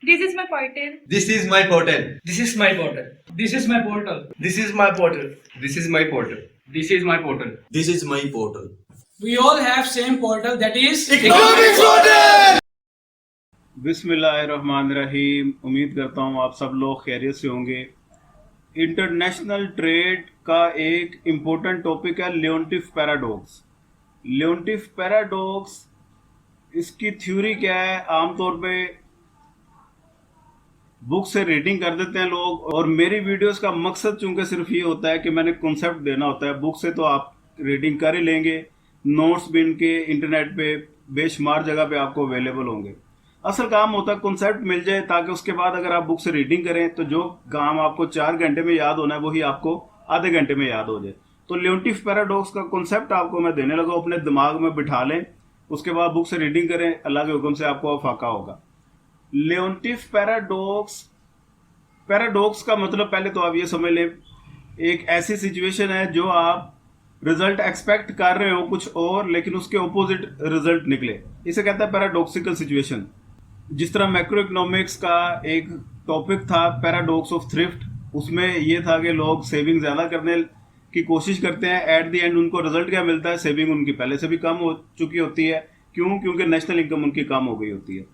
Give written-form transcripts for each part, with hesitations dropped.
This is my portal. This is my portal. This is my portal. This is my portal. This is my portal. This is my portal. This is my portal. This is my portal. We all have same portal, that is Economics portal. बिस्मिल्लाहिर्रहमानिर्रहीम। उम्मीद करता हूँ आप सब लोग खैरियत से होंगे। इंटरनेशनल ट्रेड का एक इम्पोर्टेंट टॉपिक है लियोन्टिफ पैराडॉक्स। लियोन्टिफ पैराडॉक्स, इसकी थ्योरी क्या है? आमतौर पे बुक से रीडिंग कर देते हैं लोग, और मेरी वीडियोस का मकसद चूंकि सिर्फ ये होता है कि मैंने कॉन्सेप्ट देना होता है। बुक से तो आप रीडिंग कर ही लेंगे, नोट्स भी इनके इंटरनेट पे बेशुमार जगह पे आपको अवेलेबल होंगे। असल काम होता है कॉन्सेप्ट मिल जाए, ताकि उसके बाद अगर आप बुक से रीडिंग करें तो जो काम आपको 4 घंटे में याद होना है वही आपको आधे घंटे में याद हो जाए। तो लियोन्टिफ पैराडॉक्स का कॉन्सेप्ट आपको मैं देने लगा, अपने दिमाग में बिठा लें, उसके बाद बुक से रीडिंग करें, अल्लाह के हुक्म से आपको फाका होगा। लियोन्टिफ पैराडॉक्स का मतलब पहले तो आप ये समझ लें, एक ऐसी सिचुएशन है जो आप रिजल्ट एक्सपेक्ट कर रहे हो कुछ और, लेकिन उसके ऑपोजिट रिजल्ट निकले, इसे कहता है पैराडॉक्सिकल सिचुएशन। जिस तरह मैक्रो इकोनॉमिक्स का एक टॉपिक था पैराडॉक्स ऑफ थ्रिफ्ट, उसमें यह था कि लोग सेविंग ज़्यादा करने की कोशिश करते हैं, एट द एंड उनको रिजल्ट क्या मिलता है? सेविंग उनकी पहले से भी कम हो चुकी होती है। क्यों? क्योंकि नेशनल इनकम उनकी कम हो गई होती है।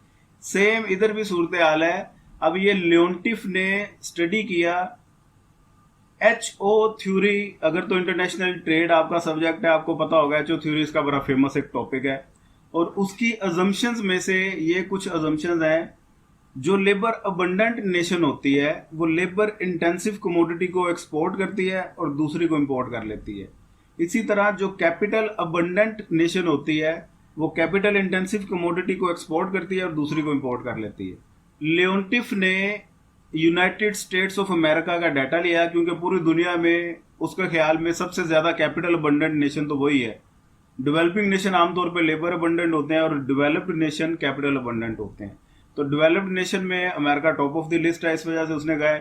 सेम इधर भी सूरत हाल है। अब ये लियोन्टिफ ने स्टडी किया HO थ्योरी। अगर तो इंटरनेशनल ट्रेड आपका सब्जेक्ट है, आपको पता होगा HO थ्योरी इसका बड़ा फेमस एक टॉपिक है। और उसकी अजम्पशंस में से ये कुछ अजम्पशंस हैं, जो लेबर अबंडेंट नेशन होती है वो लेबर इंटेंसिव कमोडिटी को एक्सपोर्ट करती है और दूसरी को इंपोर्ट कर लेती है। इसी तरह जो कैपिटल अबंडेंट नेशन होती है वो कैपिटल इंटेंसिव कमोडिटी को एक्सपोर्ट करती है और दूसरी को इंपोर्ट कर लेती है। लियोन्टिफ ने यूनाइटेड स्टेट्स ऑफ अमेरिका का डाटा लिया, क्योंकि पूरी दुनिया में उसके ख्याल में सबसे ज़्यादा कैपिटल अबंडेंट नेशन तो वही है। डेवलपिंग नेशन आमतौर पे लेबर अबंडेंट होते हैं और डेवलप्ड नेशन कैपिटल अबंडेंट होते हैं। तो डेवलप्ड नेशन में America top of the list है, इस वजह से उसने कहा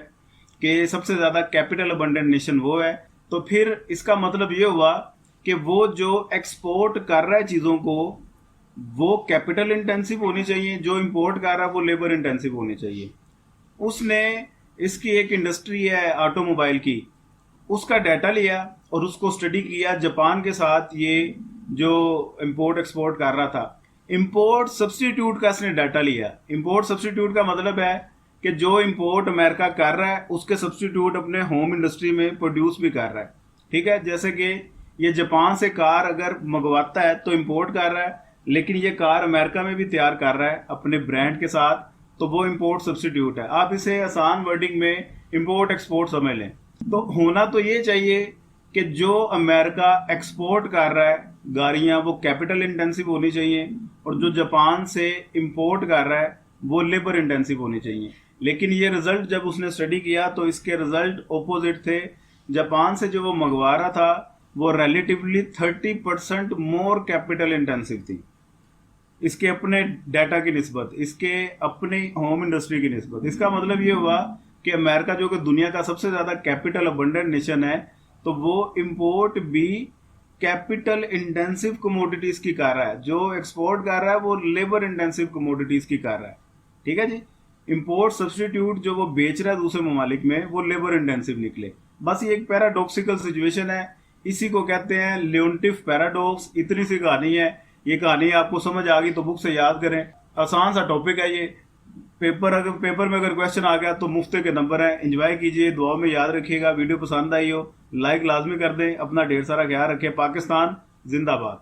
कि सबसे ज़्यादा कैपिटल अबंडेंट नेशन वो है। तो फिर इसका मतलब ये हुआ कि वो जो एक्सपोर्ट कर रहा है चीज़ों को वो कैपिटल इंटेंसिव होनी चाहिए, जो इंपोर्ट कर रहा है वो लेबर इंटेंसिव होनी चाहिए। उसने इसकी एक इंडस्ट्री है ऑटोमोबाइल की, उसका डाटा लिया और उसको स्टडी किया जापान के साथ। ये जो इंपोर्ट एक्सपोर्ट कर रहा था, इंपोर्ट सब्स्टिट्यूट का इसने डाटा लिया। इंपोर्ट सब्स्टिट्यूट का मतलब है कि जो इंपोर्ट अमेरिका कर रहा है उसके सब्स्टिट्यूट अपने होम इंडस्ट्री में प्रोड्यूस भी कर रहा है। ठीक है, जैसे कि ये जापान से कार अगर मंगवाता है तो इंपोर्ट कर रहा है, लेकिन ये कार अमेरिका में भी तैयार कर रहा है अपने ब्रांड के साथ, तो वो इंपोर्ट सब्स्टिट्यूट है। आप इसे आसान वर्डिंग में इंपोर्ट एक्सपोर्ट समझ लें। तो होना तो ये चाहिए कि जो अमेरिका एक्सपोर्ट कर रहा है गाड़ियाँ वो कैपिटल इंटेंसिव होनी चाहिए, और जो जापान से इंपोर्ट कर रहा है वो लेबर इंटेंसिव होनी चाहिए। लेकिन ये रिजल्ट जब उसने स्टडी किया तो इसके रिजल्ट ऑपोजिट थे। जापान से जो वो मंगवा रहा था वो रिलेटिवली 30% मोर कैपिटल इंटेंसिव थी, इसके अपने डाटा की निस्बत, इसके अपने होम इंडस्ट्री की निस्बत। इसका मतलब ये हुआ कि अमेरिका जो कि दुनिया का सबसे ज़्यादा कैपिटल अबंडेंट नेशन है, तो वो इंपोर्ट भी कैपिटल इंटेंसिव कमोडिटीज़ की कर रहा है, जो एक्सपोर्ट कर रहा है वो लेबर इंटेंसिव कमोडिटीज़ की कर रहा है। ठीक है जी, इंपोर्ट सब्स्टिट्यूट जो वो बेच रहा है दूसरे ममालिक में वो लेबर इंटेंसिव निकले। बस ये एक पैराडॉक्सिकल सिचुएशन है, इसी को कहते हैं लियोन्टिफ पैराडॉक्स। इतनी सी कहानी है। ये कहानी आपको समझ आ गई तो बुक से याद करें, आसान सा टॉपिक है ये। पेपर में अगर क्वेश्चन आ गया तो मुफ्त के नंबर हैं, एंजॉय कीजिए, दुआ में याद रखिएगा। वीडियो पसंद आई हो लाइक लाजमी कर दें, अपना ढेर सारा ख्याल रखें। पाकिस्तान जिंदाबाद।